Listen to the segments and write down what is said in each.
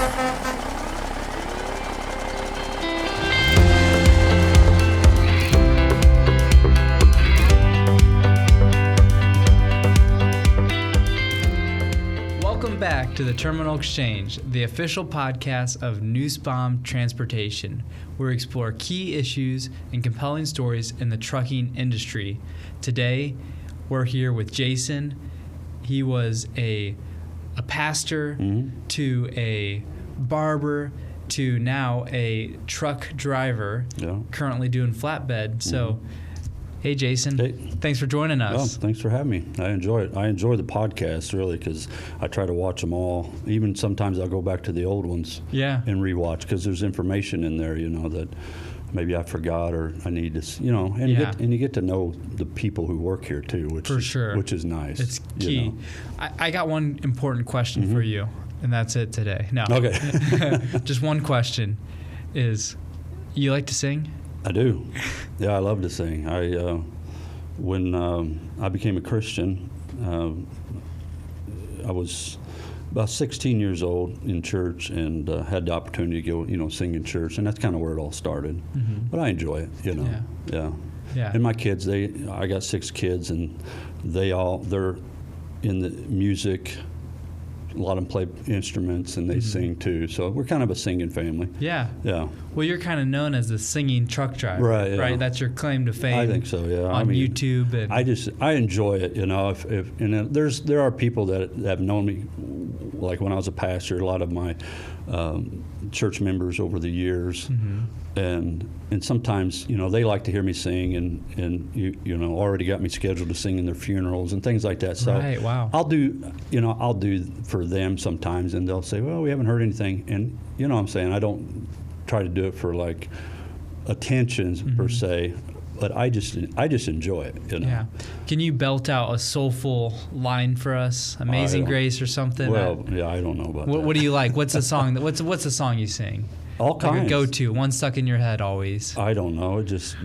Welcome back to the Terminal Exchange, the official podcast of Nussbaum Transportation, where we explore key issues and compelling stories in the trucking industry. Today, we're here with Jason. He was a pastor to a barber to now a truck driver, currently doing flatbed. So, hey, Jason. Hey. Thanks for joining us. Well, thanks for having me. I enjoy it. I enjoy the podcast, really, because I try to watch them all. Even sometimes I'll go back to the old ones and rewatch, because there's information in there, that maybe I forgot or I need to, and you get to know the people who work here, too, which is nice. It's key. I got one important question for you, and that's it today. No. Okay. Just one question is, you like to sing? I do. Yeah, I love to sing. When I became a Christian, I was about 16 years old in church and had the opportunity to go, sing in church, and that's kind of where it all started. But I enjoy it, Yeah. And my kids, I got 6 kids, and they're in the music. A lot of them play instruments, and they sing too. So we're kind of a singing family. Yeah. Yeah. Well, you're kind of known as the singing truck driver, right? Yeah. Right. That's your claim to fame. I think so. Yeah. On YouTube, and I enjoy it. There are people that have known me, like when I was a pastor. A lot of my church members over the years, and sometimes they like to hear me sing, and already got me scheduled to sing in their funerals and things like that. So right, wow. I'll do for them sometimes, and they'll say, well, we haven't heard anything, and what I'm saying, I don't try to do it for like attention per se, but I just enjoy it. Yeah. Can you belt out a soulful line for us? Amazing Grace or something? Well, I don't know about that. What do you like? What's the song? What's the song you sing? All kinds. Like a go-to, one stuck in your head always. I don't know. It just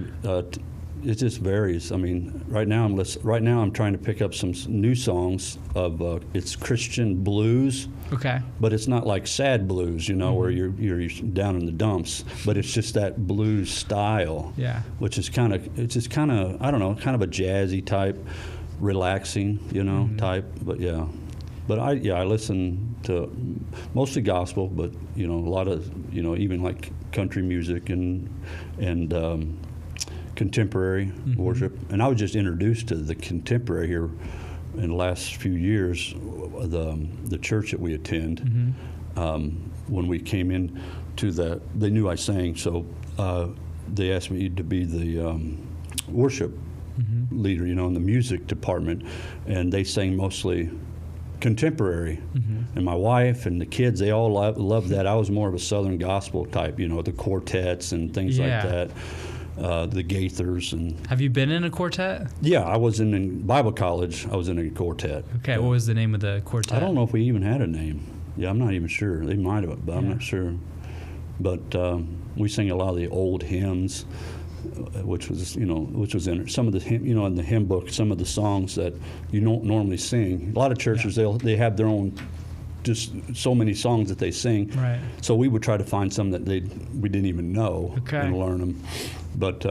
varies. I mean, right now I'm trying to pick up some new songs of it's Christian blues. Okay. But it's not like sad blues, where you're down in the dumps. But it's just that blues style. Yeah. Which is kind of I don't know, kind of a jazzy type, relaxing, type. But yeah. But I listen to mostly gospel, but a lot of even like country music and contemporary worship. And I was just introduced to the contemporary here in the last few years. The church that we attend, when we came in to they knew I sang, so they asked me to be the worship leader, in the music department, and they sang mostly contemporary, and my wife and the kids, they all loved that. I was more of a Southern gospel type, the quartets and things like that, the Gaithers. And have you been in a quartet? Yeah, I was in Bible college. I was in a quartet. Okay, what was the name of the quartet? I don't know if we even had a name. Yeah, I'm not even sure. They might have, but I'm not sure. But we sing a lot of the old hymns, which was in some of the in the hymn book, some of the songs that you don't normally sing. A lot of churches they have their own, just so many songs that they sing. Right. So we would try to find some that we didn't even know and learn them. But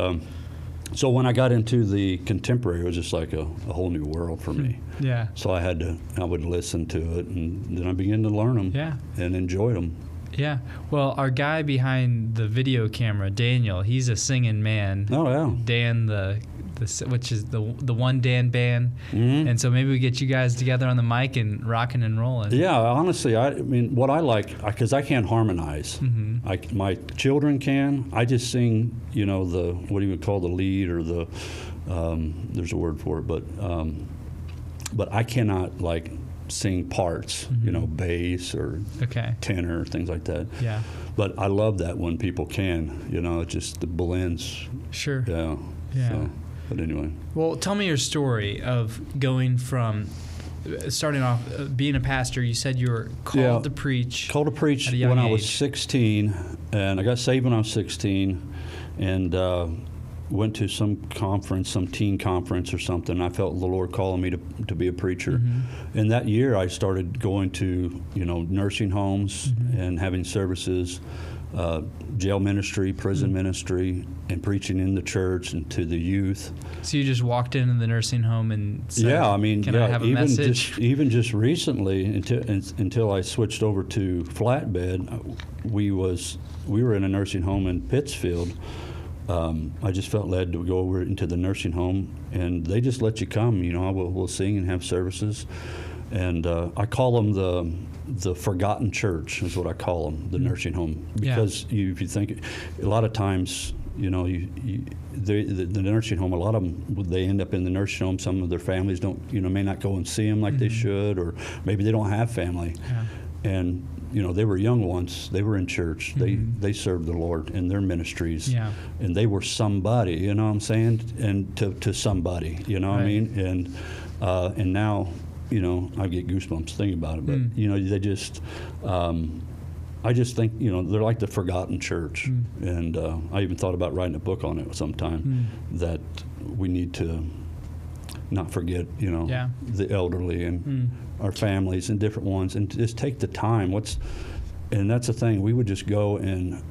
so when I got into the contemporary, it was just like a whole new world for me. Yeah. So I would listen to it, and then I began to learn them. And enjoy them. Yeah. Well, our guy behind the video camera, Daniel, he's a singing man. Oh, yeah. Dan, which is the One Dan Band. And so maybe we get you guys together on the mic and rocking and rolling. Yeah, honestly, I mean, what I like, because I can't harmonize. My children can. I just sing, the, what do you call the lead or the, there's a word for it, but I cannot, like, sing parts, bass or tenor, things like that. Yeah. But I love that when people can, it just the blends. Sure. Yeah. Yeah. So, but anyway. Well, tell me your story of going from starting off being a pastor. You said you were called to preach. Called to preach when I was 16, and I got saved when I was 16, and went to some conference, some teen conference or something. I felt the Lord calling me to be a preacher. And that year I started going to, nursing homes and having services, jail ministry, prison ministry, and preaching in the church and to the youth. So you just walked into the nursing home and said, can I have a message? Even just recently, until I switched over to flatbed, we were in a nursing home in Pittsfield. I just felt led to go over into the nursing home, and they just let you come. We'll sing and have services, and I call them the forgotten church is what I call them, the nursing home, because if you think, a lot of times, the nursing home, a lot of them, they end up in the nursing home. Some of their families may not go and see them like they should, or maybe they don't have family, and they were young ones. They were in church. They served the Lord in their ministries, and they were somebody. You know what I'm saying? And to somebody. You know what I mean? And now, I get goosebumps thinking about it. But they just, I just think they're like the forgotten church. And I even thought about writing a book on it sometime. That we need to not forget, the elderly and our families and different ones, and just take the time. And that's the thing. We would just go and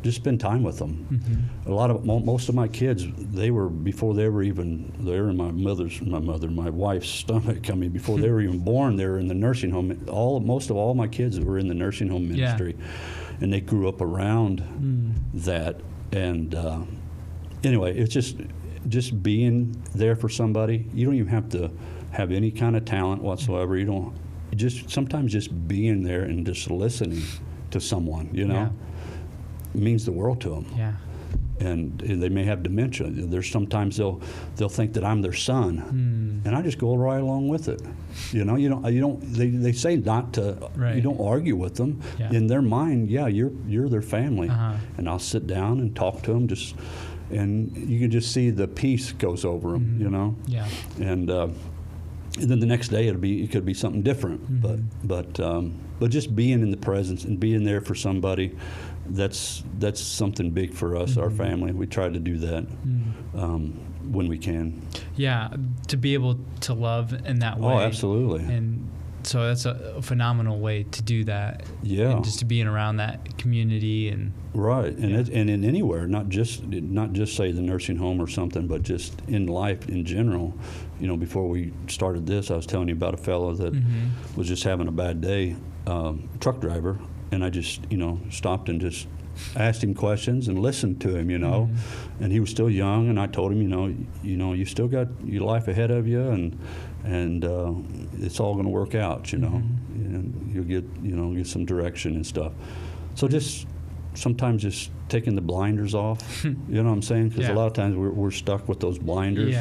just spend time with them. Most of my kids, before they were even, they were in my wife's stomach. I mean, before they were even born, they were in the nursing home. Most of all my kids were in the nursing home ministry, and they grew up around that. And anyway, it's just being there for somebody. You don't even have to have any kind of talent whatsoever. Sometimes just being there and just listening to someone, it means the world to them. And they may have dementia. There's sometimes they'll think that I'm their son, and I just go right along with it. They say not to. You don't argue with them. In their mind, you're their family, and I'll sit down and talk to them and you can just see the peace goes over them, and then the next day it could be something different. But just being in the presence and being there for somebody, that's something big for us, our family. We try to do that when we can. Yeah, to be able to love in that way. Oh, absolutely. And so that's a phenomenal way to do that. Yeah. And just to being around that community and right, and and in anywhere, not just say the nursing home or something, but just in life in general. Before we started this, I was telling you about a fellow that was just having a bad day, truck driver, and I just stopped and just asked him questions and listened to him, and he was still young, and I told him, you still got your life ahead of you, and it's all going to work out, and you'll get some direction and stuff. So just sometimes just taking the blinders off, you know what I'm saying? Because a lot of times we're stuck with those blinders,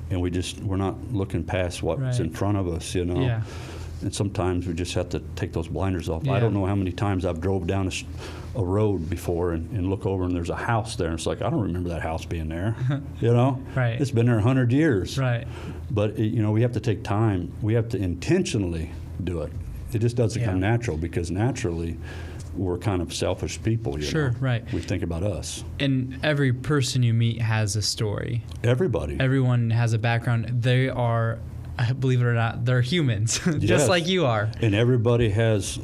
and we're not looking past what's in front of us, And sometimes we just have to take those blinders off. I don't know how many times I've drove down a road before and look over and there's a house there, and it's like, I don't remember that house being there. Right. It's been there 100 years. Right. But we have to take time. We have to intentionally do it. It just doesn't come natural, because naturally we're kind of selfish people. Sure, right. We think about us. And every person you meet has a story. Everyone has a background. They are, believe it or not, they're humans, just like you are. And everybody has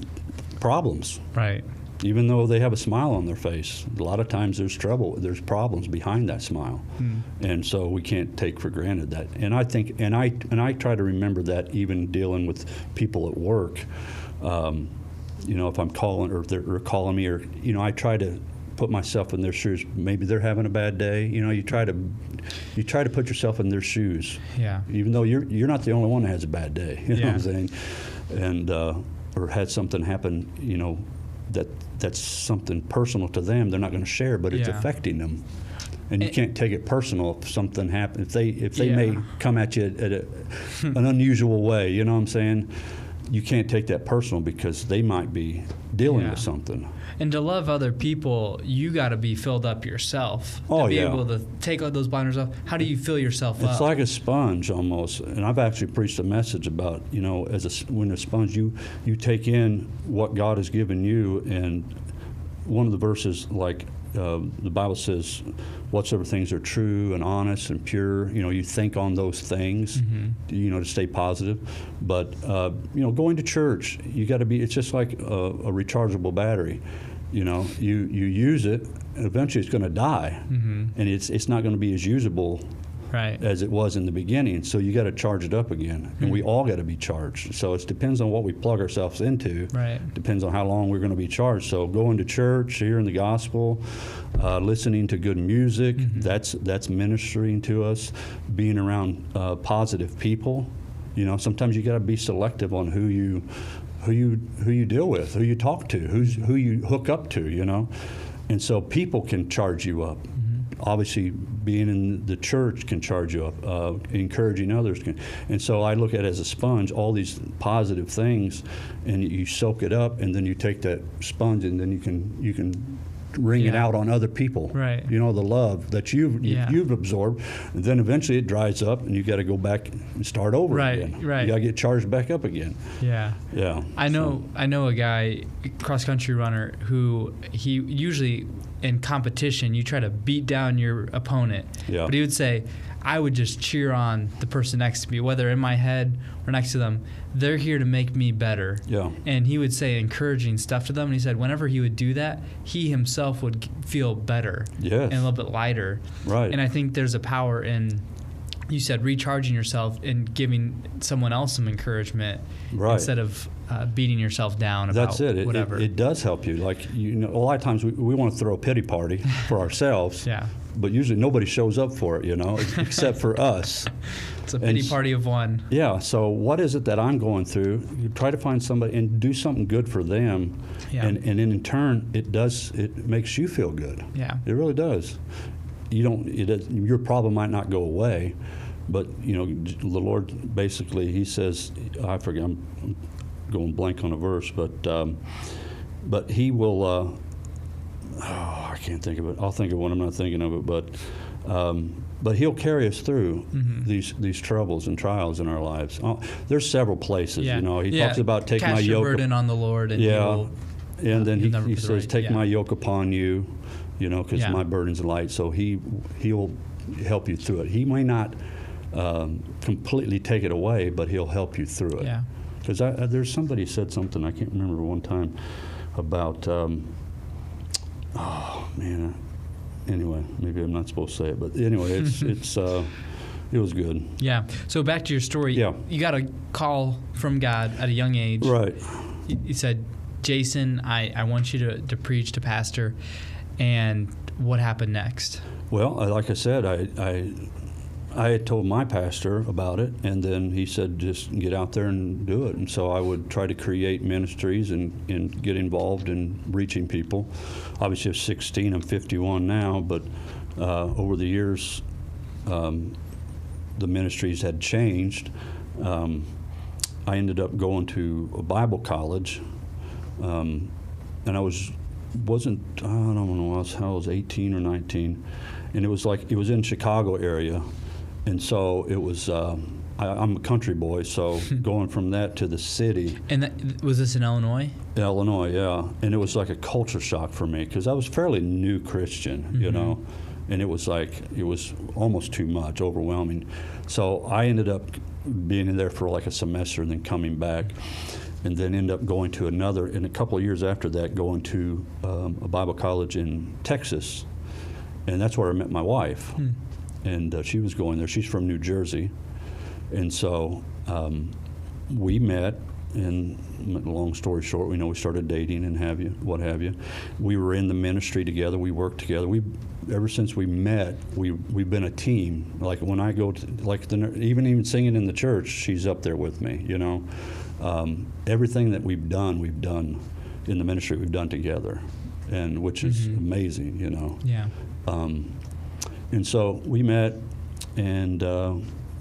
problems. Right. Even though they have a smile on their face, a lot of times there's problems behind that smile. And so we can't take for granted that. And I think, and I try to remember that even dealing with people at work. If I'm calling, or if they're calling me, or I try to put myself in their shoes. Maybe they're having a bad day. You try to put yourself in their shoes. Yeah. Even though you're not the only one that has a bad day. You know what I'm saying? And or had something happen. That's something personal to them. They're not going to share, but it's affecting them. And you can't take it personal if something happens. If they may come at you at an unusual way. You know what I'm saying? You can't take that personal, because they might be dealing with something. And to love other people, you got to be filled up yourself. To be able to take all those blinders off. How do you fill yourself up? It's like a sponge almost. And I've actually preached a message about, when a sponge, you take in what God has given you. And one of the verses, like, the Bible says, whatsoever things are true and honest and pure, you think on those things, to stay positive. But, going to church, you got to be, it's just like a rechargeable battery. You use it, and eventually it's going to die, and it's not going to be as usable as it was in the beginning. So you got to charge it up again, and we all got to be charged. So it depends on what we plug ourselves into. Depends on how long we're going to be charged. So going to church, hearing the gospel, listening to good music, that's ministering to us. Being around positive people. Sometimes you got to be selective on who you deal with, who you talk to, who you hook up to. And so people can charge you up. Obviously, being in the church can charge you up. Encouraging others can. And so I look at it as a sponge, all these positive things, and you soak it up, and then you take that sponge, and then you can wring it out on other people. The love that you've absorbed, and then eventually it dries up, and you got to go back and start over again. You got to get charged back up again. I know a guy, cross country runner, who he usually in competition you try to beat down your opponent, but he would say, I would just cheer on the person next to me, whether in my head or next to them. They're here to make me better. And he would say encouraging stuff to them. And he said whenever he would do that, he himself would feel better and a little bit lighter. And I think there's a power in, you said, recharging yourself and giving someone else some encouragement instead of beating yourself down about whatever. It does help you. Like, a lot of times we want to throw a pity party for ourselves. But usually nobody shows up for it, except for us. It's a pity party of one. So what is it that I'm going through? You try to find somebody and do something good for them. And in turn, it makes you feel good. It really does. Your problem might not go away, but, the Lord basically, he says, I forget, I'm going blank on a verse, but he will, I can't think of it. I'll think of one. I'm not thinking of it, but he'll carry us through these troubles and trials in our lives. There's several places. He talks about taking my yoke. Cast your burden on the Lord, and and then he says, "Take my yoke upon you," because my burden's light. So he'll help you through it. He may not completely take it away, but he'll help you through it. Because there's somebody said something, I can't remember one time, about. Anyway, maybe I'm not supposed to say it, but anyway, it was good. So back to your story. You got a call from God at a young age. You said, Jason, I want you to preach, to pastor. And what happened next? Well, like I said, I had told my pastor about it, and then he said, just get out there and do it. And so I would try to create ministries and get involved in reaching people. Obviously, I'm 16, I'm 51 now, but over the years, the ministries had changed. I ended up going to a Bible college, and I don't know, I was 18 or 19, and it was in Chicago area. And so it was, I'm a country boy, so going from that to the city. And was this in Illinois? Illinois, yeah. And it was like a culture shock for me because I was fairly new Christian, and it was almost too much, overwhelming. So I ended up being in there for like a semester and then coming back, and then ended up going to another, and a couple of years after that, going to a Bible college in Texas. And that's where I met my wife. And she was going there. She's from New Jersey. And so we met, and long story short, we started dating and what have you. We were in the ministry together. We worked together. Ever since we met, we've been a team. Like when I go to, even singing in the church, she's up there with me, Everything that we've done in the ministry, we've done together, and which is amazing, And so we met, and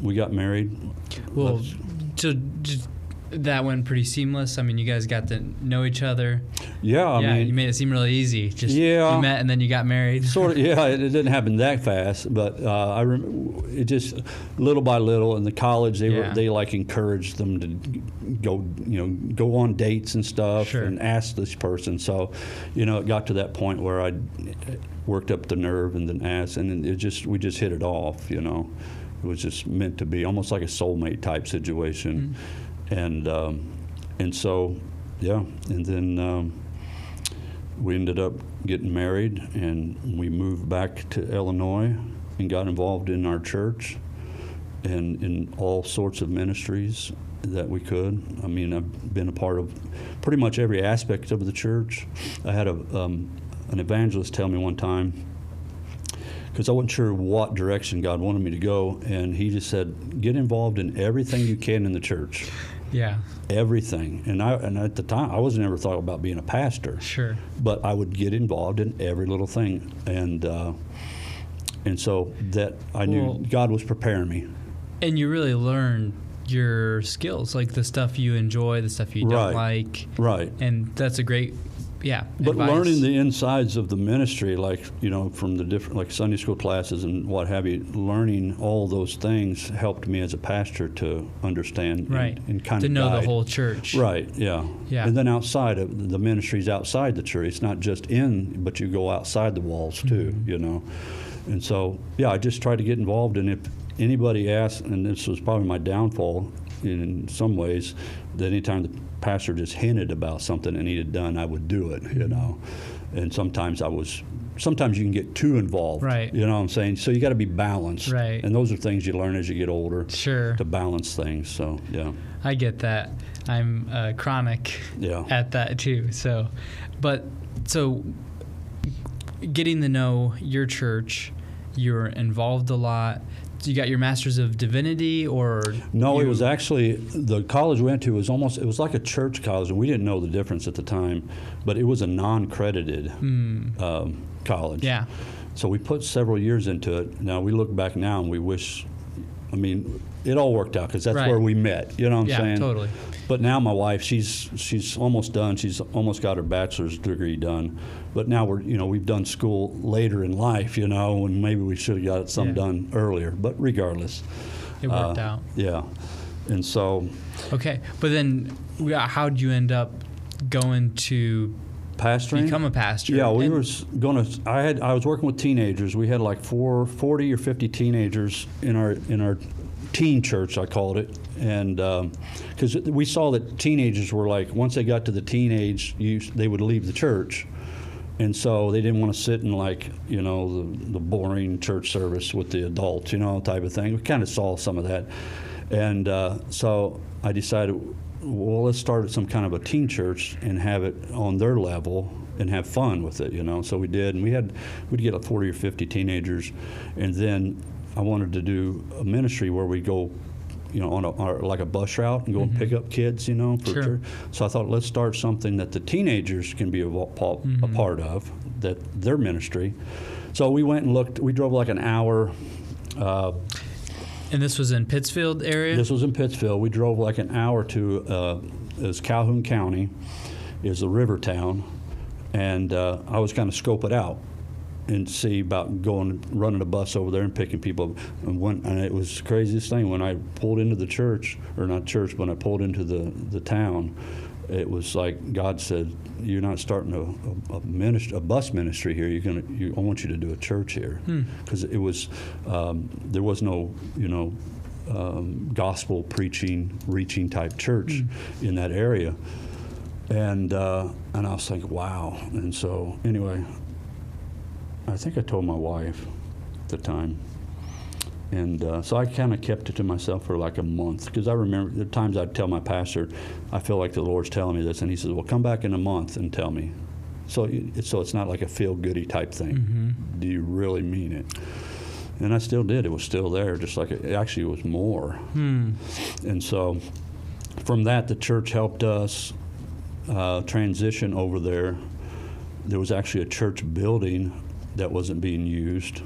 we got married. Well, so just that went pretty seamless. I mean, you guys got to know each other. Yeah, I mean, you made it seem really easy. Just yeah, you met and then you got married. Sort of, yeah. It didn't happen that fast, but it just little by little. In the college, they like encouraged them to go on dates and stuff, Sure. and ask this person. So, it got to that point where I worked up the nerve and then asked, and we just hit it off. It was just meant to be, almost like a soulmate type situation. Mm-hmm. And so, yeah, and then we ended up getting married, and we moved back to Illinois and got involved in our church and in all sorts of ministries that we could. I mean, I've been a part of pretty much every aspect of the church. I had an evangelist tell me one time, because I wasn't sure what direction God wanted me to go, and he just said, get involved in everything you can in the church. Yeah. Everything. And at the time, I wasn't ever thought about being a pastor. Sure. But I would get involved in every little thing. And so that I knew God was preparing me. And you really learned your skills, like the stuff you enjoy, the stuff you don't like. Right. And that's a great, But advice. learning the insides of the ministry, like, from the different, like Sunday school classes and what have you, learning all those things helped me as a pastor to understand and kind of to know guide. the whole church. Right, yeah. Yeah. And then outside of the ministries outside the church, it's not just in, but you go outside the walls too, Mm-hmm. And so, I just try to get involved. And if anybody asks, and this was probably my downfall in some ways, that anytime the pastor just hinted about something that needed done, I would do it, And sometimes you can get too involved, right? You know what I'm saying? So you got to be balanced, right? And those are things you learn as you get older, sure, to balance things. So I get that. I'm chronic at that too. So getting to know your church, you're involved a lot. You got your Master's of Divinity, or no? It was actually the college we went to was like a church college, and we didn't know the difference at the time, but it was a non-credited college. Yeah. So we put several years into it. Now we look back now and we wish, it all worked out because that's where we met. You know what I'm saying? Yeah, totally. But now my wife, she's almost done. She's almost got her bachelor's degree done. But now we've done school later in life, and maybe we should have got some done earlier. But regardless, it worked out. Yeah, and so. Okay, but then how did you end up going to pastoring? Become a pastor? Yeah, I was working with teenagers. We had like 40 or 50 teenagers in our teen church, I called it, and because we saw that teenagers were like, once they got to the teenage use, they would leave the church. And so they didn't want to sit in the boring church service with the adults, type of thing. We kind of saw some of that. And so I decided, well, let's start some kind of a teen church and have it on their level and have fun with it, So we did, and we'd get like 40 or 50 teenagers. And then I wanted to do a ministry where we go, on like a bus route and go and pick up kids, for church. So I thought, let's start something that the teenagers can be a part of, that their ministry. So we went and looked. We drove like an hour. And this was in Pittsfield area? This was in Pittsfield. We drove like an hour to Calhoun County, is a river town, and I was kind of scope it out and see about running a bus over there and picking people up. And it was the craziest thing. When I pulled into the church, or not church, when I pulled into the town, it was like God said, "You're not starting a bus ministry here. I want you to do a church here," because it was there was no gospel preaching, reaching type church in that area, and I was like, wow. And so anyway, I think I told my wife at the time. And so I kind of kept it to myself for like a month, because I remember the times I'd tell my pastor, I feel like the Lord's telling me this, and he says, well, come back in a month and tell me. So it's not like a feel-goody type thing. Mm-hmm. Do you really mean it? And I still did. It was still there, just like it actually was more. And so from that, the church helped us transition over there. There was actually a church building that wasn't being used.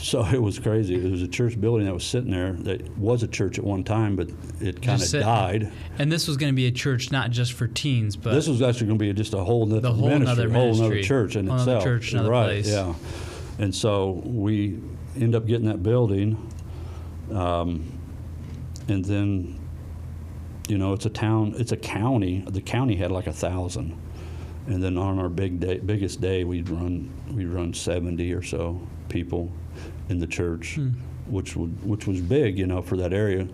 So it was crazy. It was a church building that was sitting there that was a church at one time, but it kind of died. And this was going to be a church not just for teens, but this was actually going to be just a whole other ministry, whole other church in itself. Church, another right? Place. Yeah. And so we end up getting that building, and then, it's a town. It's a county. The county had like 1,000, and then on our biggest day, we'd run 70 or so people in the church, which was big, for that area.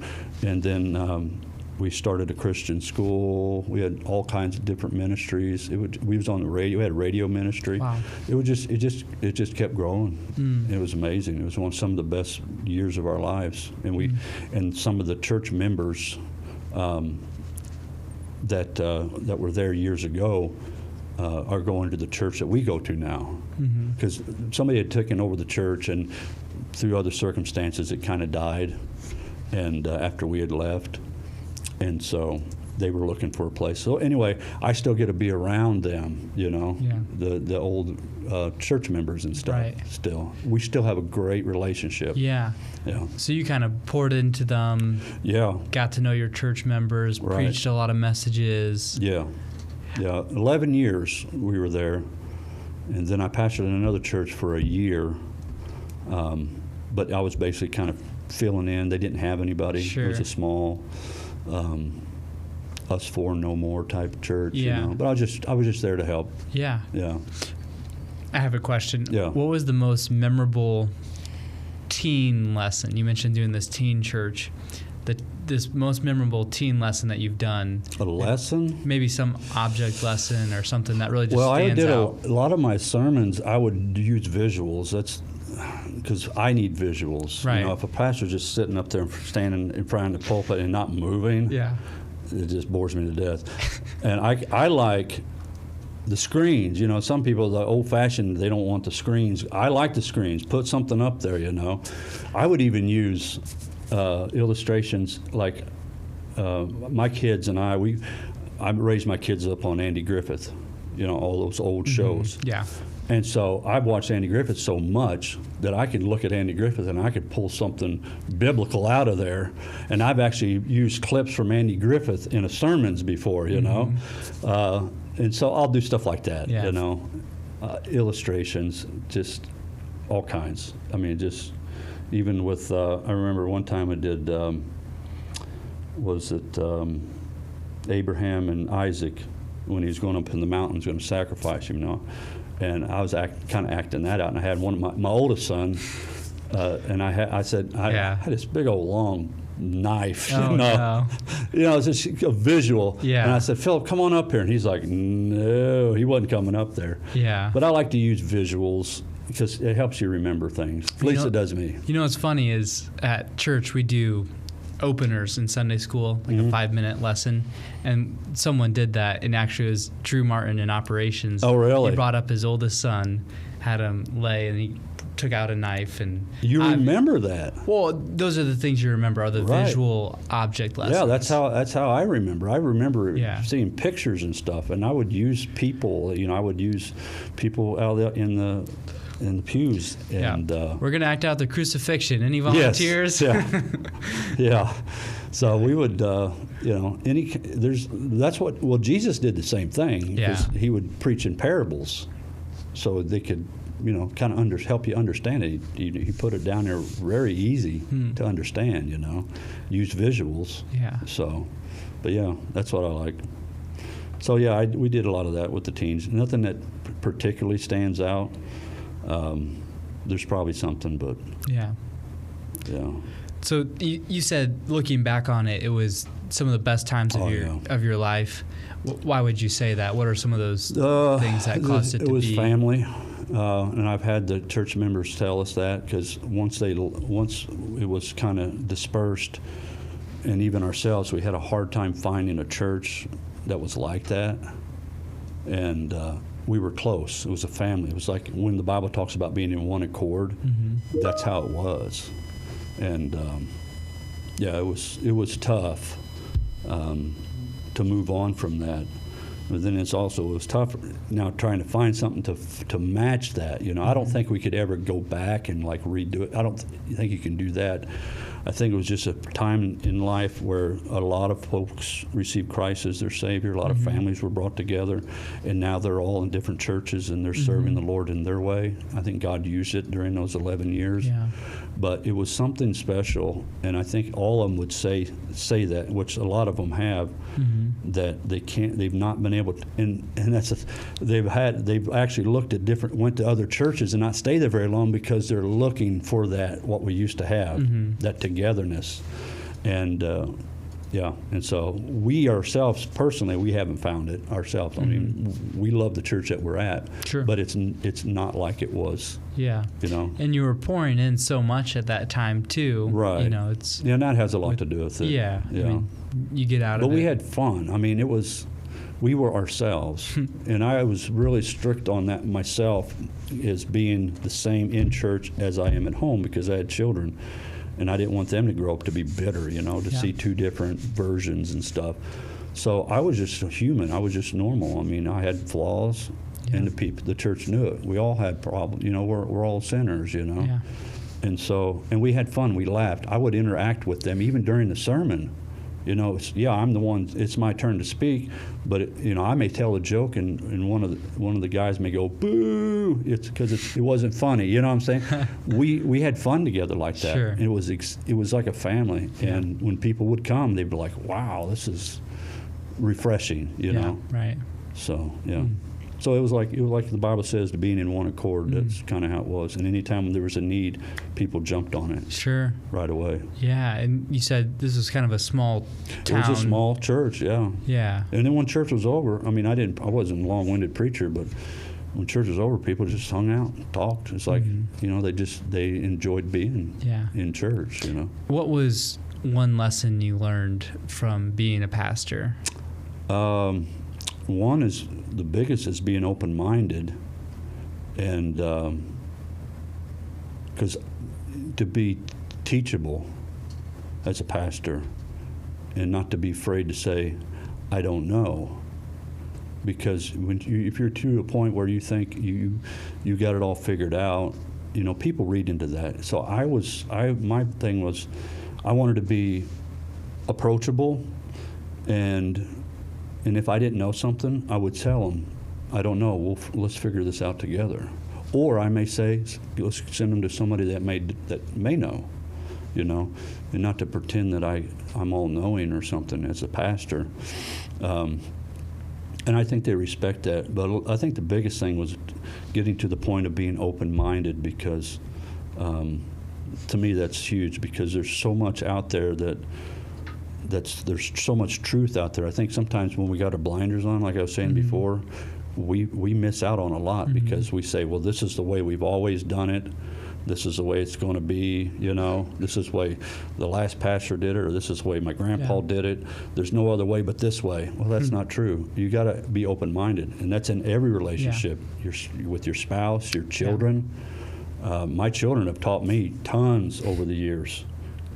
And then we started a Christian school. We had all kinds of different ministries. We was on the radio. We had radio ministry. Wow. It just kept growing. It was amazing. It was some of the best years of our lives. And and some of the church members that were there years ago are going to the church that we go to now. Because somebody had taken over the church, and through other circumstances it kind of died, and after we had left, and so they were looking for a place. So anyway, I still get to be around them, the old church members and stuff. Right. We still have a great relationship. Yeah. So you kind of poured into them. Yeah. Got to know your church members. Right. Preached a lot of messages. Yeah. 11 years we were there, and then I pastored in another church for a year, but I was basically kind of filling in. They didn't have anybody. Sure. It was a small us four no more type of church. Yeah. But I was just there to help. Yeah. Yeah. I have a question. Yeah. What was the most memorable teen lesson? You mentioned doing this teen church. This most memorable teen lesson that you've done. A lesson? Maybe some object lesson or something that really just stands out. Well, I did a lot of my sermons, I would use visuals. That's because I need visuals. Right. If a pastor's just sitting up there and standing in front of the pulpit and not moving, yeah, it just bores me to death. And I like the screens. Some people, the old-fashioned, they don't want the screens. I like the screens. Put something up there, I would even use illustrations like my kids and I raised my kids up on Andy Griffith, all those old shows. Yeah. And so I've watched Andy Griffith so much that I could look at Andy Griffith and I could pull something biblical out of there. And I've actually used clips from Andy Griffith in sermons before, and so I'll do stuff like that, illustrations, just all kinds. I mean, just even with, I remember one time I did, Abraham and Isaac, when he was going up in the mountains, going to sacrifice him, and I was kind of acting that out. And I had one of my oldest son, and I had this big old long knife, No. It's just a visual. Yeah. And I said, Philip, come on up here. And he's like, no, he wasn't coming up there. Yeah. But I like to use visuals because it helps you remember things. At least it does me. What's funny is at church we do openers in Sunday school, like a 5-minute lesson, and someone did that, and actually it was Drew Martin in operations. Oh, really? He brought up his oldest son, had him lay, and he took out a knife. And you remember that? Well, those are the things you remember, are the visual object lessons. Yeah, that's how I remember. I remember seeing pictures and stuff, and I would use people. I would use people out there in the pews. And we're gonna act out the crucifixion. Any volunteers? Yes, yeah. So we would, Jesus did the same thing. Yeah. He would preach in parables, so they could, kind of help you understand it. He put it down there very easy to understand. Use visuals. Yeah. So, but that's what I like. So we did a lot of that with the teens. Nothing that particularly stands out. There's probably something, but yeah. So you said, looking back on it, it was some of the best times of your life. Why would you say that? What are some of those things that caused it to be? It was family, and I've had the church members tell us that, because once it was kind of dispersed, and even ourselves, we had a hard time finding a church that was like that, and we were close. It was a family. It was like when the Bible talks about being in one accord. That's how it was, and it was tough to move on from that. But then it was tough now trying to find something to match that. You know, I don't think we could ever go back and like redo it. I don't think you can do that. I think it was just a time in life where a lot of folks received Christ as their Savior. A lot of families were brought together, and now they're all in different churches and they're serving the Lord in their way. I think God used it during those 11 years. Yeah. But it was something special, and I think all of them would say that, which a lot of them have, that they've not been able to, and they've actually went to other churches and not stayed there very long because they're looking for that, what we used to have, that togetherness. And and so we ourselves, personally, we haven't found it ourselves. I mean, we love the church that we're at, but it's not like it was. Yeah. You know. And you were pouring in so much at that time too. Right. You know, and that has a lot to do with it. Yeah. Yeah. I mean, you get out of it. But we had fun. I mean, we were ourselves, and I was really strict on that myself, as being the same in church as I am at home, because I had children. And I didn't want them to grow up to be bitter, you know, to see two different versions and stuff. So I was just a human. I was just normal. I mean, I had flaws, and the church knew it. We all had problems. You know, we're all sinners, you know. Yeah. And we had fun. We laughed. I would interact with them even during the sermon. You know, I'm the one. It's my turn to speak, but I may tell a joke, and one of the guys may go boo. It's because it wasn't funny. You know what I'm saying? we had fun together like that. Sure. It was like a family. Yeah. And when people would come, they'd be like, "Wow, this is refreshing." You know? Right. So yeah. So it was like the Bible says, to being in one accord. That's kind of how it was. And anytime there was a need, people jumped on it. Sure. Right away. Yeah, and you said this was kind of a small town. It was a small church, yeah. Yeah. And then when church was over, I mean, I wasn't a long-winded preacher, but when church was over, people just hung out and talked. It's like, they enjoyed being in church, you know. What was one lesson you learned from being a pastor? One is, the biggest is being open-minded, and because to be teachable as a pastor, and not to be afraid to say, I don't know, because if you're to a point where you think you got it all figured out, you know, people read into that. So my thing was, I wanted to be approachable, and if I didn't know something, I would tell them, I don't know, let's figure this out together. Or I may say, let's send them to somebody that may know, you know, and not to pretend that I'm all-knowing or something as a pastor. And I think they respect that. But I think the biggest thing was getting to the point of being open-minded, because to me that's huge, because there's so much out there there's so much truth out there. I think sometimes when we got our blinders on, like I was saying before, we miss out on a lot, because we say, well, this is the way we've always done it. This is the way it's going to be, you know. This is the way the last pastor did it, or this is the way my grandpa did it. There's no other way but this way. Well, that's not true. You got to be open-minded, and that's in every relationship. With your spouse, your children. My children have taught me tons over the years.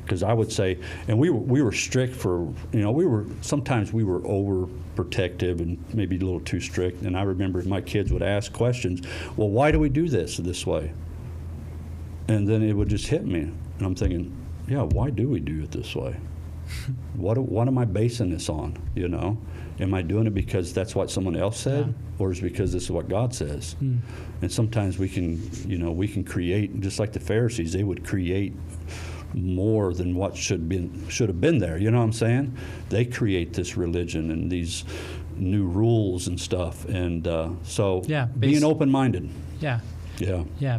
Because I would say, and we were strict for, you know, sometimes we were overprotective and maybe a little too strict. And I remember my kids would ask questions, well, why do we do this way? And then it would just hit me. And I'm thinking, yeah, why do we do it this way? What am I basing this on, you know? Am I doing it because that's what someone else said? Or is it because this is what God says? And sometimes we can create, just like the Pharisees, they would create more than what should have been there. You know what I'm saying? They create this religion and these new rules and stuff, and being open-minded. Yeah,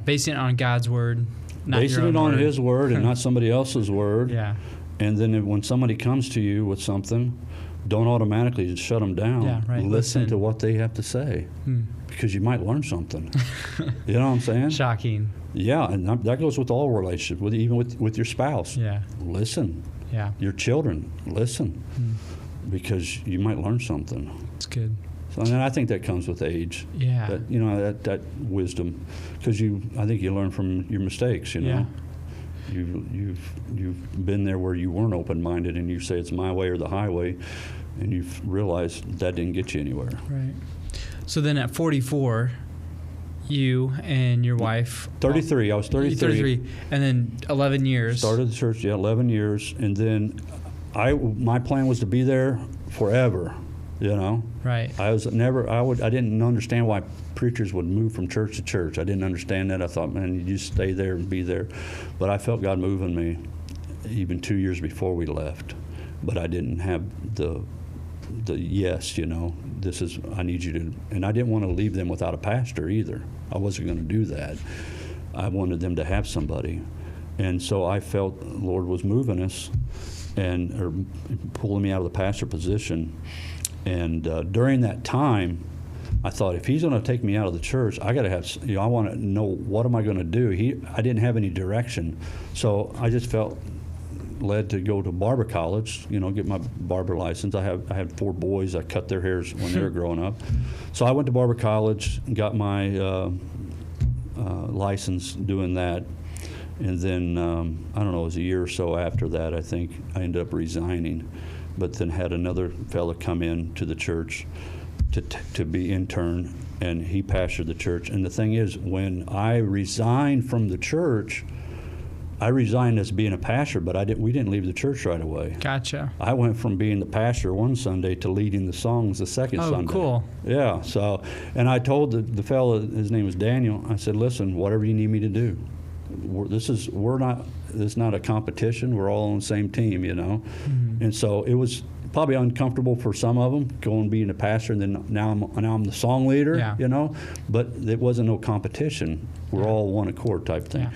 basing it on God's word, not basing it on His word and not somebody else's word. Yeah, and then when somebody comes to you with something, don't automatically just shut them down. Yeah, right. Listen to what they have to say, because you might learn something. You know what I'm saying? Shocking. Yeah, and that goes with all relationships, even with your spouse. Yeah. Listen. Yeah. Your children, listen, because you might learn something. That's good. So, and I think that comes with age. Yeah. That wisdom, because I think you learn from your mistakes. You know. Yeah. You've been there where you weren't open-minded, and you say it's my way or the highway, and you realize that didn't get you anywhere. Right. So then at 44, you and your wife... 33. I was 33. 33. And then 11 years. Started the church, 11 years. And then my plan was to be there forever, Right. I didn't understand why preachers would move from church to church. I didn't understand that. I thought, man, you just stay there and be there. But I felt God moving me even 2 years before we left. But I didn't have the yes, I need you to, and I didn't want to leave them without a pastor either. I wasn't going to do that. I wanted them to have somebody. And so I felt the Lord was moving us or pulling me out of the pastor position. And during that time, I thought, if he's going to take me out of the church, I got to have, I want to know, what am I going to do? I didn't have any direction. So I just felt led to go to barber college, get my barber license. I had 4 boys. I cut their hairs when they were growing up. So I went to barber college, got my license doing that. And then, I don't know, it was a year or so after that, I think I ended up resigning, but then had another fella come in to the church to be intern, and he pastored the church. And the thing is, when I resigned from the church, I resigned as being a pastor, but we didn't leave the church right away. Gotcha. I went from being the pastor one Sunday to leading the songs the second Sunday. Oh, cool. Yeah. So, and I told the fellow, his name was Daniel, I said, listen, whatever you need me to do. This is not a competition. We're all on the same team, Mm-hmm. And so it was probably uncomfortable for some of them going being a pastor, and then now I'm the song leader, But it wasn't no competition. We're all one accord type thing. Yeah.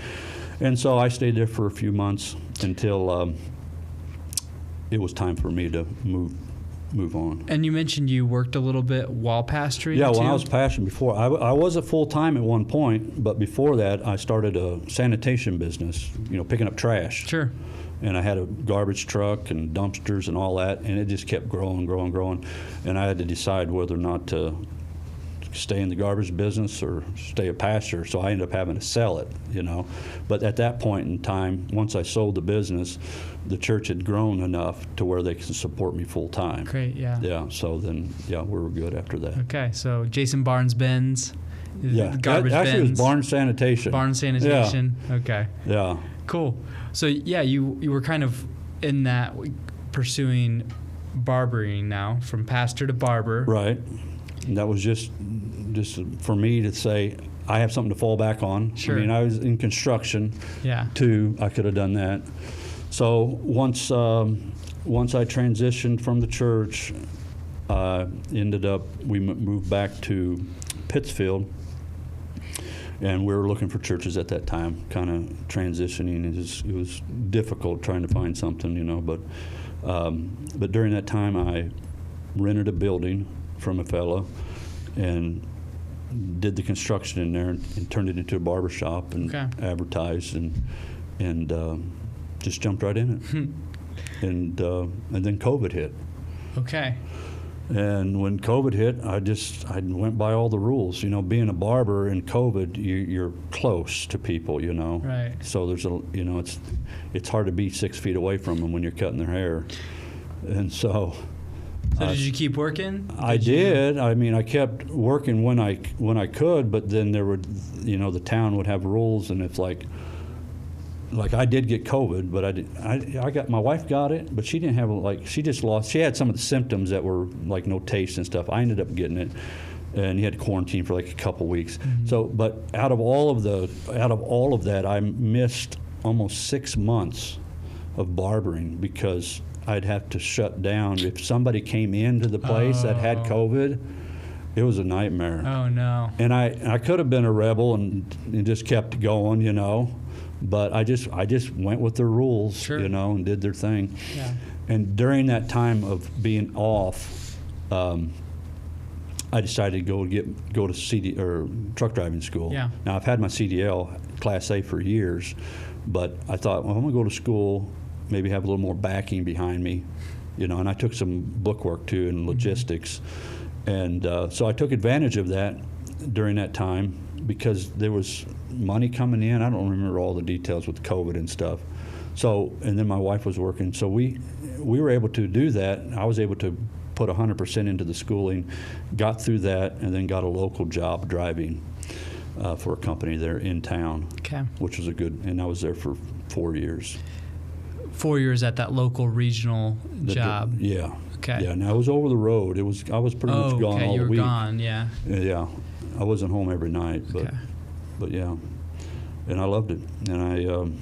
And so I stayed there for a few months until it was time for me to move on. And you mentioned you worked a little bit while pastoring. Yeah, too? when I was pastoring before, I was at full time at one point, but before that, I started a sanitation business. Picking up trash. Sure. And I had a garbage truck and dumpsters and all that, and it just kept growing, and I had to decide whether or not to stay in the garbage business or stay a pastor. So I ended up having to sell it, But at that point in time, once I sold the business, the church had grown enough to where they could support me full time. Great, yeah. Yeah, so then, we were good after that. Okay, so Jason Barnes-Benz, garbage actually bins. It was Barnes Sanitation. Barnes Sanitation, yeah. Okay. Yeah. Cool. So, you were kind of in that pursuing barbering now, from pastor to barber. Right. And that was just for me to say, I have something to fall back on. Sure. I mean, I was in construction, too. I could have done that. So once I transitioned from the church, we moved back to Pittsfield, and we were looking for churches at that time, kind of transitioning. It was difficult trying to find something, but during that time I rented a building from a fellow and did the construction in there and turned it into a barber shop and advertised and just jumped right in it. And then COVID hit. Okay. And when COVID hit, I went by all the rules. Being a barber in COVID, you're close to people, Right. So there's it's hard to be 6 feet away from them when you're cutting their hair. And so did you keep working? I did. I mean, I kept working when I could, but then there would, the town would have rules, and it's like I did get COVID, but my wife got it, but she didn't have she had some of the symptoms that were like no taste and stuff. I ended up getting it, and you had to quarantine for like a couple weeks. Mm-hmm. So, but out of all of that, I missed almost 6 months of barbering because I'd have to shut down. If somebody came into the place that had COVID, it was a nightmare. Oh, no. And I could have been a rebel and just kept going, but I just went with the rules, sure. And did their thing. Yeah. And during that time of being off, I decided to go to CD or truck driving school. Yeah. Now I've had my CDL Class A for years, but I thought, well, I'm going to go to school, maybe have a little more backing behind me, and I took some bookwork too and logistics. And so I took advantage of that during that time because there was money coming in. I don't remember all the details with COVID and stuff. So, and then my wife was working. So we were able to do that. I was able to put 100% into the schooling, got through that, and then got a local job driving for a company there in town, which was and I was there for 4 years. 4 years at that local regional job. Yeah. Okay. Yeah, and I was over the road. I was pretty much gone all you the were week. Gone, yeah. Yeah, I wasn't home every night, but yeah, and I loved it. And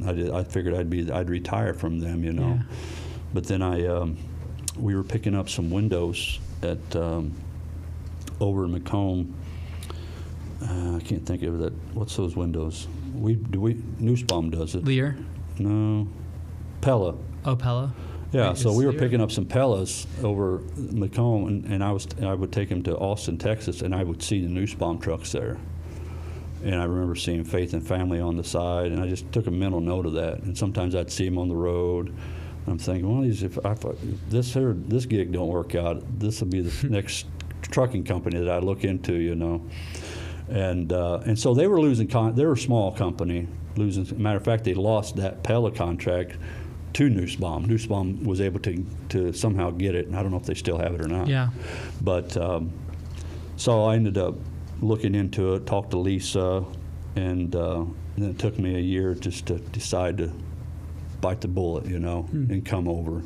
I figured I'd retire from them, you know. Yeah. But then we were picking up some windows at over in Macomb. I can't think of that. What's those windows? Nussbaum does it. Lear? No, Pella. Oh, Pella. Yeah, Wait, so we were Lear? picking up some Pellas over Macomb, and I would take them to Austin, Texas, and I would see the Nussbaum trucks there. And I remember seeing Faith and Family on the side, and I just took a mental note of that. And sometimes I'd see them on the road, and I'm thinking, well, if this gig don't work out, this will be the next trucking company that I look into, you know. And so they were losing. They were a small company losing. Matter of fact, they lost that Pella contract to Nussbaum. Nussbaum was able to somehow get it, and I don't know if they still have it or not. Yeah. But so I ended up looking into it, talked to Lisa, and then it took me a year just to decide to bite the bullet, you know, and come over.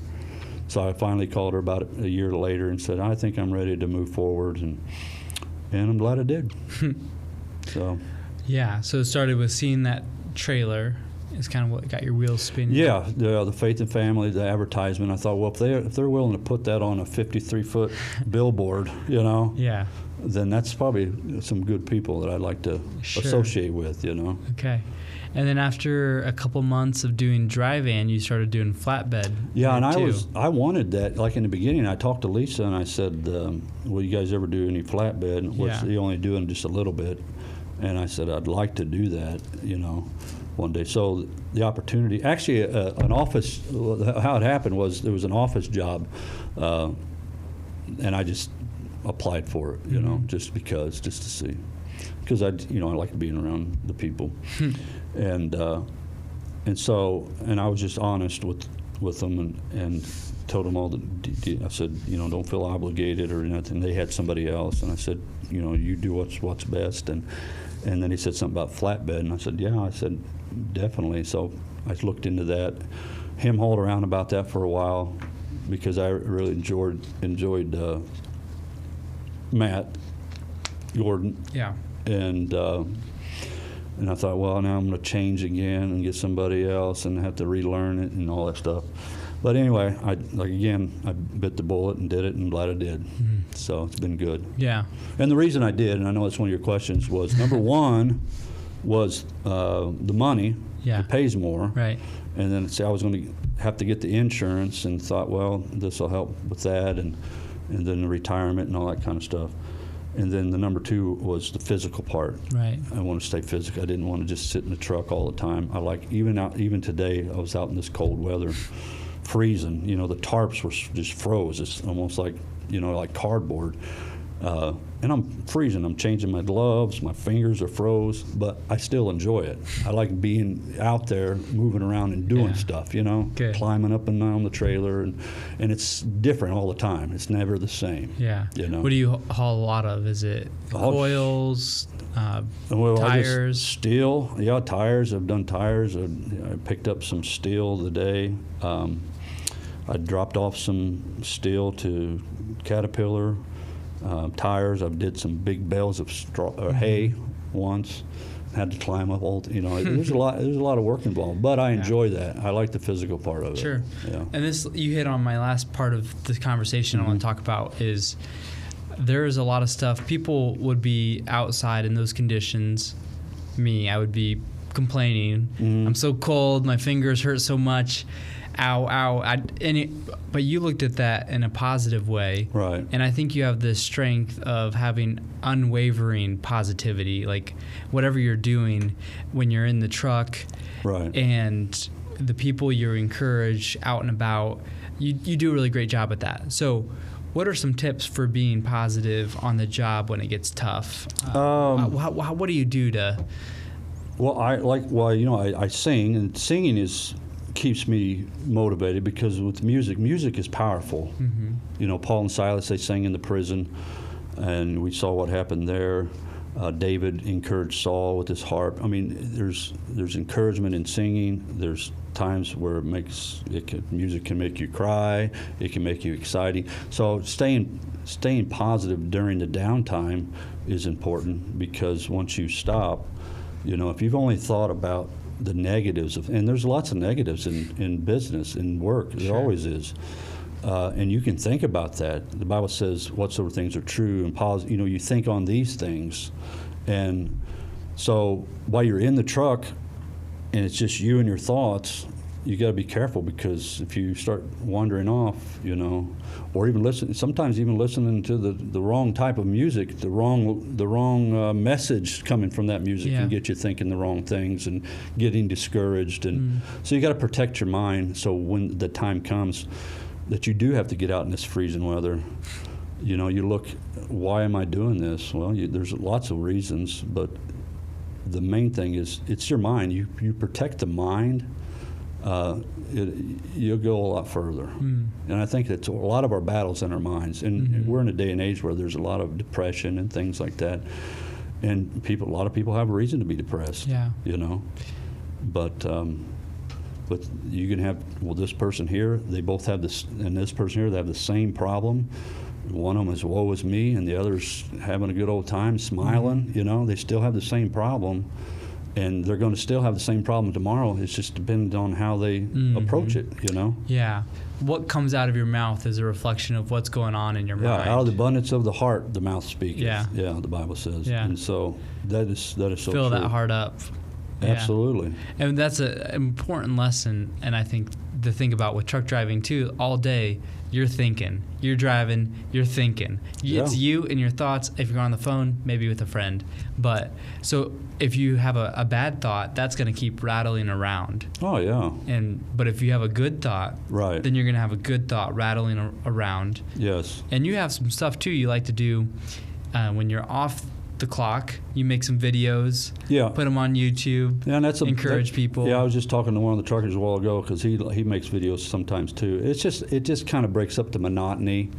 So I finally called her about a year later and said, I think I'm ready to move forward, and I'm glad I did. So. Yeah, so it started with seeing that trailer. It's kind of what got your wheels spinning. Yeah, the Faith and Family, the advertisement. I thought, well, if they're willing to put that on a 53-foot billboard, you know, yeah, then that's probably some good people that I'd like to associate with, you know. Okay. And then after a couple months of doing dry van, you started doing flatbed. Yeah, and I wanted that. Like in the beginning, I talked to Lisa and I said, will you guys ever do any flatbed? Which they only doing just a little bit. And I said, I'd like to do that, you know, one day. So the opportunity, actually an office, how it happened was there was an office job, and I just applied for it, you know, just to see. Because I like being around the people. And so I was just honest with them and told them all I said, don't feel obligated or nothing. They had somebody else, and I said, you do what's best. And then he said something about flatbed, and I said, yeah. I said, definitely. So I looked into that. Him hauled around about that for a while because I really enjoyed Matt Gordon. Yeah. And I thought, well, now I'm going to change again and get somebody else and have to relearn it and all that stuff. But anyway, I bit the bullet and did it, and glad I did. Mm-hmm. So it's been good. Yeah. And the reason I did, and I know that's one of your questions, was number one was the money. Yeah. It pays more. Right. And then I was going to have to get the insurance, and thought, well, this will help with that, and then the retirement and all that kind of stuff. And then the number two was the physical part. Right. I want to stay physical. I didn't want to just sit in the truck all the time. I like even today. I was out in this cold weather, freezing. The tarps were just froze. It's almost like like cardboard. And I'm freezing. I'm changing my gloves. My fingers are froze, but I still enjoy it. I like being out there, moving around and doing stuff. Good. Climbing up and down the trailer, and it's different all the time. It's never the same. Yeah. What do you haul a lot of? Is it coils, tires? Steel. Yeah, tires. I've done tires. I picked up some steel today. I dropped off some steel to Caterpillar. Tires. I did some big bales of hay once. Had to climb up all. There's a lot of work involved, but I enjoy that. I like the physical part of it. Sure. Yeah. And this, you hit on my last part of the conversation I want to talk about is there is a lot of stuff. People would be outside in those conditions. I would be complaining. I'm so cold. My fingers hurt so much. Ow, ow. But you looked at that in a positive way. Right. And I think you have the strength of having unwavering positivity, like whatever you're doing when you're in the truck. Right. And the people you encourage out and about, you do a really great job at that. So what are some tips for being positive on the job when it gets tough? What do you do to... Well, I sing, and singing is keeps me motivated because with music is powerful. You know, Paul and Silas, they sang in the prison, and we saw what happened there. David encouraged Saul with his harp. I mean, there's encouragement in singing. There's times where music can make you cry. It can make you exciting. So staying positive during the downtime is important, because once you stop, you know, if you've only thought about the negatives and there's lots of negatives in business, in work, there always is. And you can think about that. The Bible says whatsoever things are true and positive, you know, you think on these things. And so while you're in the truck and it's just you and your thoughts, you got to be careful, because if you start wandering off, you know, or even sometimes even listening to the wrong type of music, the wrong message coming from that music can get you thinking the wrong things and getting discouraged. And so you got to protect your mind, so when the time comes that you do have to get out in this freezing weather, you know, you look, why am I doing this? Well, there's lots of reasons, but the main thing is it's your mind. You protect the mind, you'll go a lot further. And I think that's a lot of our battles in our minds. And we're in a day and age where there's a lot of depression and things like that. And a lot of people have a reason to be depressed, you know. But you can have, this person here, they both have this, and this person here, they have the same problem. One of them is woe is me, and the other's having a good old time, smiling. You know, they still have the same problem, and they're going to still have the same problem tomorrow. It's just dependent on how they approach it, you know? Yeah. What comes out of your mouth is a reflection of what's going on in your mind. Yeah, out of the abundance of the heart, the mouth speaketh. Yeah. Yeah, the Bible says. Yeah. And so that is so true. Fill that heart up. Absolutely. Yeah. And that's an important lesson, and I think to think about with truck driving too. All day you're thinking, you're driving, you're thinking. It's you and your thoughts. If you're on the phone, maybe with a friend. But so if you have a bad thought, that's going to keep rattling around. Oh yeah. But if you have a good thought, right, then you're going to have a good thought rattling around. Yes. And you have some stuff too you like to do when you're off the clock. You make some videos, put them on YouTube, and encourage people. Yeah, I was just talking to one of the truckers a while ago, because he makes videos sometimes too. It just kind of breaks up the monotony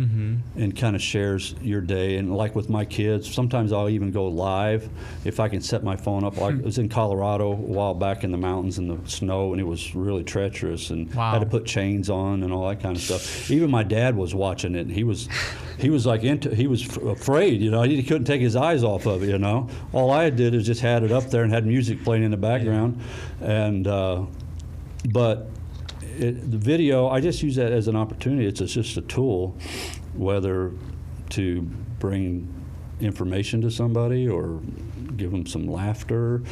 and kind of shares your day. And like with my kids, sometimes I'll even go live if I can set my phone up. Like I was in Colorado a while back in the mountains in the snow, and it was really treacherous, and had to put chains on and all that kind of stuff. Even my dad was watching it, and he was like he was afraid, you know. He couldn't take his eyes off of it, you know. All I did is just had it up there and had music playing in the background, and but the video, I just use that as an opportunity. It's just a tool, whether to bring information to somebody or give them some laughter,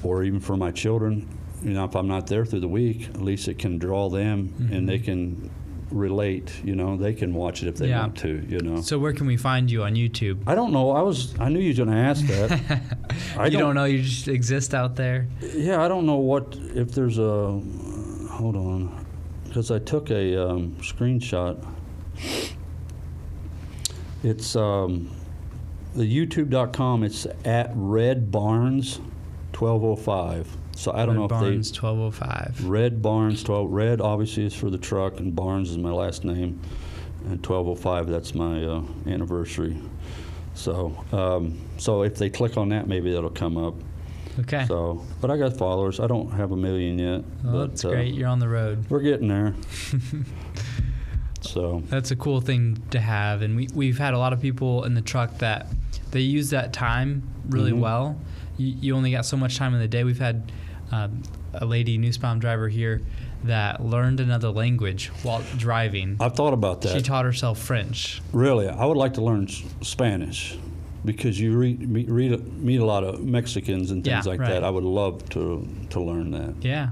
or even for my children. You know, if I'm not there through the week, at least it can draw them, and they can relate, you know. They can watch it if they want to, you know. So where can we find you on YouTube? I don't know. I knew you were going to ask that. You don't know, you just exist out there? Yeah, I don't know if there's a, hold on, because I took a screenshot. It's the youtube.com, it's at Red Barnes 1205. So I don't know if Barnes 1205. Red Barnes 12. Red obviously is for the truck, and Barnes is my last name, and 1205, that's my anniversary. So so if they click on that, maybe that'll come up. Okay. So, but I got followers. I don't have 1 million yet. Well, that's great. You're on the road. We're getting there. So that's a cool thing to have, and we've had a lot of people in the truck that they use that time really well. You only got so much time in the day. We've had a lady Nussbaum driver here that learned another language while driving. I've thought about that. She taught herself French. Really? I would like to learn Spanish, because you meet a lot of Mexicans and things like that. I would love to learn that. Yeah.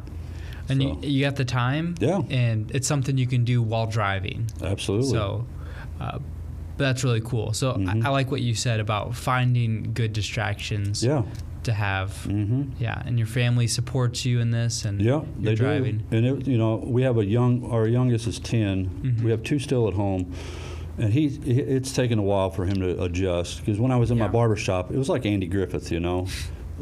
And so, you got the time. Yeah. And it's something you can do while driving. Absolutely. So that's really cool. So I like what you said about finding good distractions. Yeah. To have, and your family supports you in this, and they driving. Do. And you know, we have our youngest is 10. We have 2 still at home, and it's taken a while for him to adjust. Because when I was in my barber shop, it was like Andy Griffith, you know.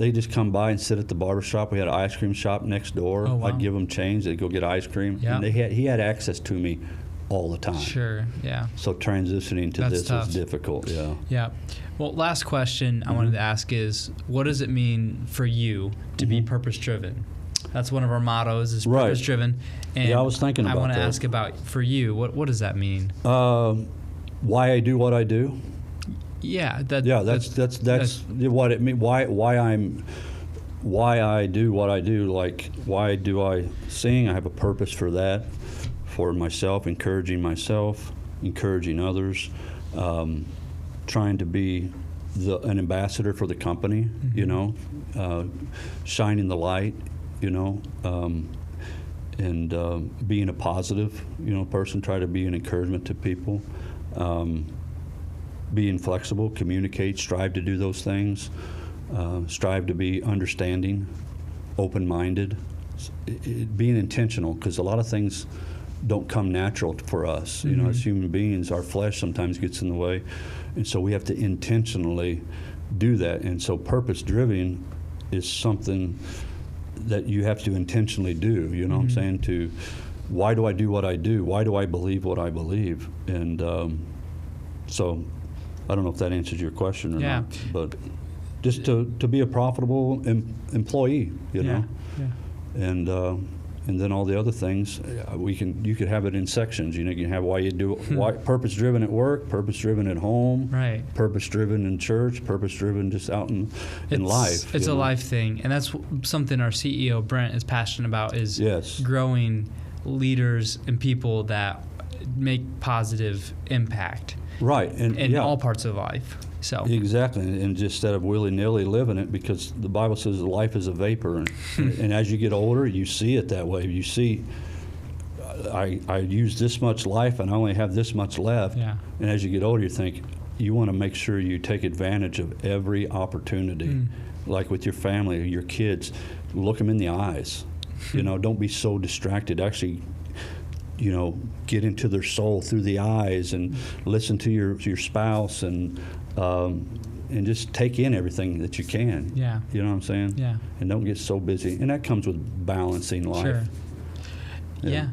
They just come by and sit at the barber shop. We had an ice cream shop next door. Oh, wow. I'd give them change. They'd go get ice cream. Yeah. And he had access to me all the time. Sure, yeah. So transitioning to That's this tough. was difficult, yeah. Yeah. Well, last question I wanted to ask is, what does it mean for you to be purpose-driven? That's one of our mottos, is Right. purpose-driven. And Yeah, I was thinking about I want to that. ask about, for you, what does that mean? Why I do what I do? Yeah. That's what it means. Why I do what I do. Like, why do I sing? I have a purpose for that, for myself, encouraging others, trying to be an ambassador for the company, you know, shining the light, you know, and being a positive, you know, person, try to be an encouragement to people, being flexible, communicate, strive to do those things, strive to be understanding, open-minded, being intentional, because a lot of things don't come natural for us. You know, as human beings, our flesh sometimes gets in the way, and so we have to intentionally do that. And so purpose-driven is something that you have to intentionally do. You know what I'm saying? Why do I do what I do? Why do I believe what I believe? And so I don't know if that answers your question or not, but just to be a profitable employee, you know? Yeah. And then all the other things, you could have it in sections. You know, you can have why purpose-driven at work, purpose-driven at home, Right. purpose-driven in church, purpose-driven just out in life. It's a know? life thing, and that's something our CEO Brent is passionate about. Is Yes. growing leaders and people that make positive impact Right, and in all parts of life. So exactly, and just instead of willy-nilly living it, because the Bible says life is a vapor, and as you get older, you see it that way. You see, I use this much life, and I only have this much left. Yeah. And as you get older, you think you want to make sure you take advantage of every opportunity, like with your family, your kids. Look them in the eyes. You know, don't be so distracted. Actually, you know, get into their soul through the eyes, and listen to your spouse, and just take in everything that you can. Yeah. You know what I'm saying? Yeah. And don't get so busy. And that comes with balancing life. Sure. Yeah.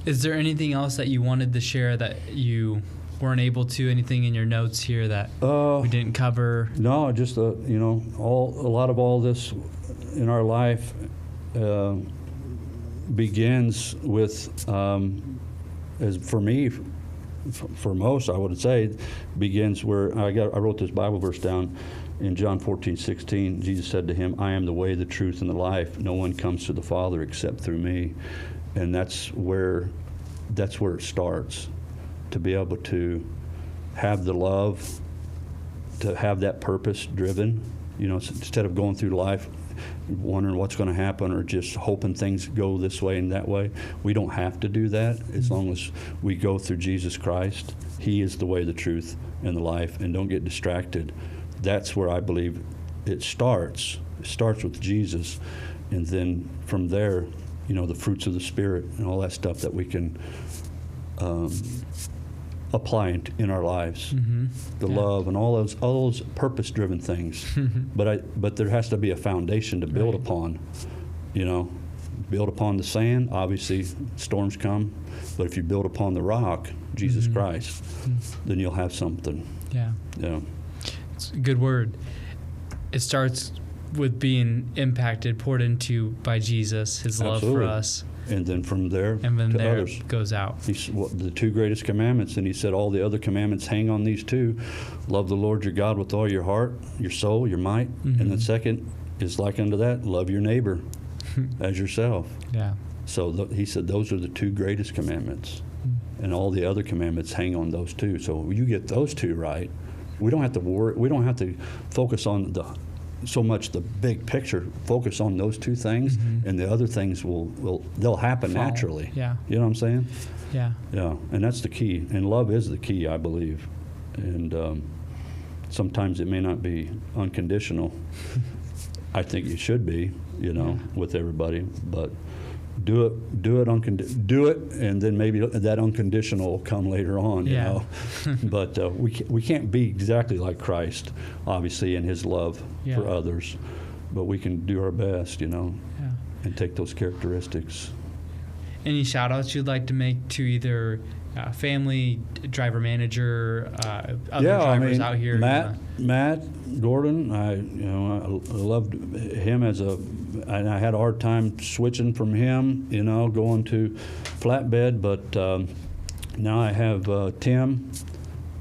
Is there anything else that you wanted to share that you weren't able to? Anything in your notes here that we didn't cover? No, just you know, a lot of all this in our life begins with, as for me, for most, I would say, begins where I wrote this Bible verse down in John 14:16. Jesus said to him, "I am the way, the truth, and the life. No one comes to the Father except through me." And that's where it starts. To be able to have the love, to have that purpose driven. You know, instead of going through life wondering what's going to happen, or just hoping things go this way and that way. We don't have to do that as long as we go through Jesus Christ. He is the way, the truth, and the life, and don't get distracted. That's where I believe it starts. It starts with Jesus, and then from there, you know, the fruits of the Spirit and all that stuff that we can apply in our lives. The love and all those purpose-driven things. But there has to be a foundation to build upon. You know, build upon the sand. Obviously, storms come. But if you build upon the rock, Jesus Christ, then you'll have something. Yeah. Yeah. It's a good word. It starts with being impacted, poured into by Jesus, His love Absolutely. for us. And then from there And then to there others. it goes out. The two greatest commandments, and he said all the other commandments hang on these two. Love the Lord your God with all your heart, your soul, your might. And the second is like unto that, love your neighbor as yourself. Yeah. So he said those are the two greatest commandments. And all the other commandments hang on those two. So you get those two right, we don't have to worry. We don't have to focus on so much the big picture. Focus on those two things, and the other things they'll happen Follow. naturally. Yeah. You know what I'm saying? Yeah. Yeah, and that's the key. And love is the key, I believe. And sometimes it may not be unconditional. I think it should be, you know, with everybody. But do it, and then maybe that unconditional will come later on. You know. But we can't be exactly like Christ, obviously, in His love for others. but we can do our best, Yeah. and take those characteristics. Any shout outs you'd like to make to either family, driver, manager, other drivers out here? Matt Gordon, I loved him and I had a hard time switching from him, going to flatbed, but now I have Tim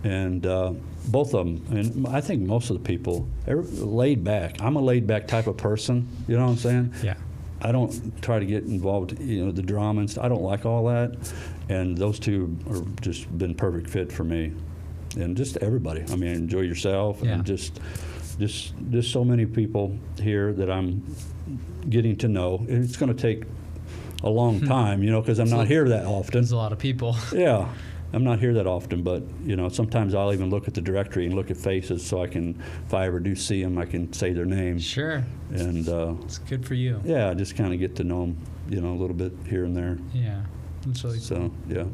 and both of them, and I think most of the people are laid back. I'm a laid back type of person, you know what I'm saying? Yeah. I don't try to get involved, the drama and stuff. I don't like all that. And those two are just been perfect fit for me. And just everybody. I mean, enjoy yourself. Yeah. And just so many people here that I'm getting to know. It's going to take a long time, because I'm not here that often. There's a lot of people. Yeah. I'm not here that often, but sometimes I'll even look at the directory and look at faces so I can, if I ever do see them, I can say their name. Sure. And it's good for you. Yeah, just kind of get to know them, a little bit here and there. Yeah, that's really cool. So yeah.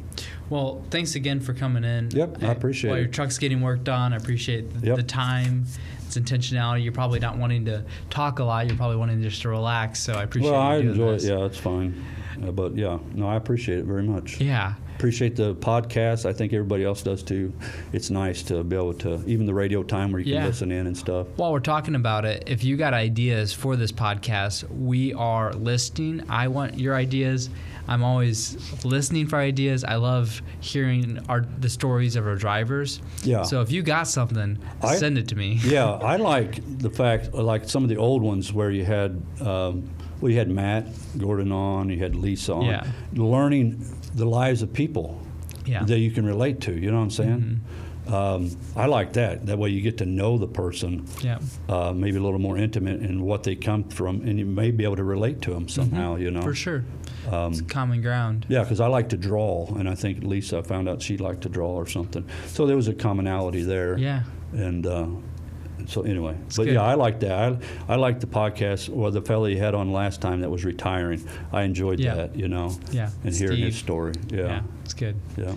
Well, thanks again for coming in. Yep, I appreciate it. While your truck's getting worked on, I appreciate the time. It's intentionality. You're probably not wanting to talk a lot. You're probably wanting just to relax. So I appreciate. Well, I doing enjoy this. it. Yeah, it's fine. But yeah, no, I appreciate it very much. Yeah. Appreciate the podcast. I think everybody else does too. It's nice to be able to, even the radio time where you can listen in and stuff. While we're talking about it, if you got ideas for this podcast, we are listening. I want your ideas. I'm always listening for ideas. I love hearing the stories of our drivers. Yeah. So if you got something, send it to me. Yeah, I like the fact, like some of the old ones where you had, you had Matt Gordon on, you had Lisa on. Yeah. Learning the lives of people that you can relate to. You know what I'm saying? Mm-hmm. I like that. That way you get to know the person, maybe a little more intimate in what they come from, and you may be able to relate to them somehow, For sure. It's common ground. Yeah, because I like to draw, and I think Lisa found out she liked to draw or something. So there was a commonality there. Yeah. And so anyway, but good. Yeah, I like that. I like the podcast, or the fellow you had on last time that was retiring. I enjoyed that, Yeah. And hearing his story. Yeah, it's good. Yeah.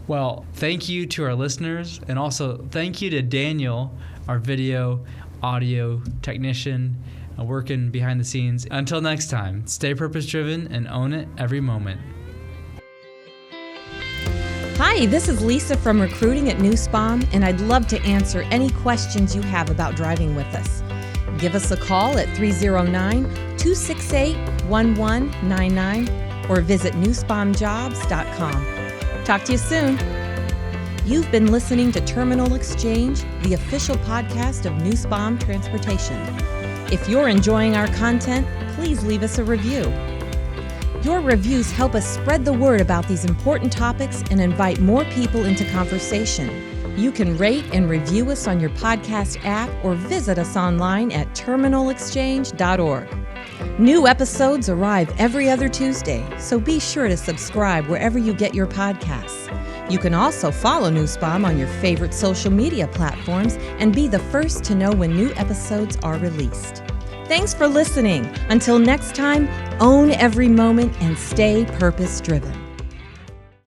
Well, thank you to our listeners, and also thank you to Daniel, our video, audio technician, working behind the scenes. Until next time, stay purpose-driven and own it every moment. Hi, this is Lisa from Recruiting at Nussbaum, and I'd love to answer any questions you have about driving with us. Give us a call at 309-268-1199 or visit nussbaumjobs.com. Talk to you soon. You've been listening to Terminal Exchange, the official podcast of Nussbaum Transportation. If you're enjoying our content, please leave us a review. Your reviews help us spread the word about these important topics and invite more people into conversation. You can rate and review us on your podcast app or visit us online at terminalexchange.org. New episodes arrive every other Tuesday, so be sure to subscribe wherever you get your podcasts. You can also follow Nussbaum on your favorite social media platforms and be the first to know when new episodes are released. Thanks for listening. Until next time, own every moment and stay purpose-driven.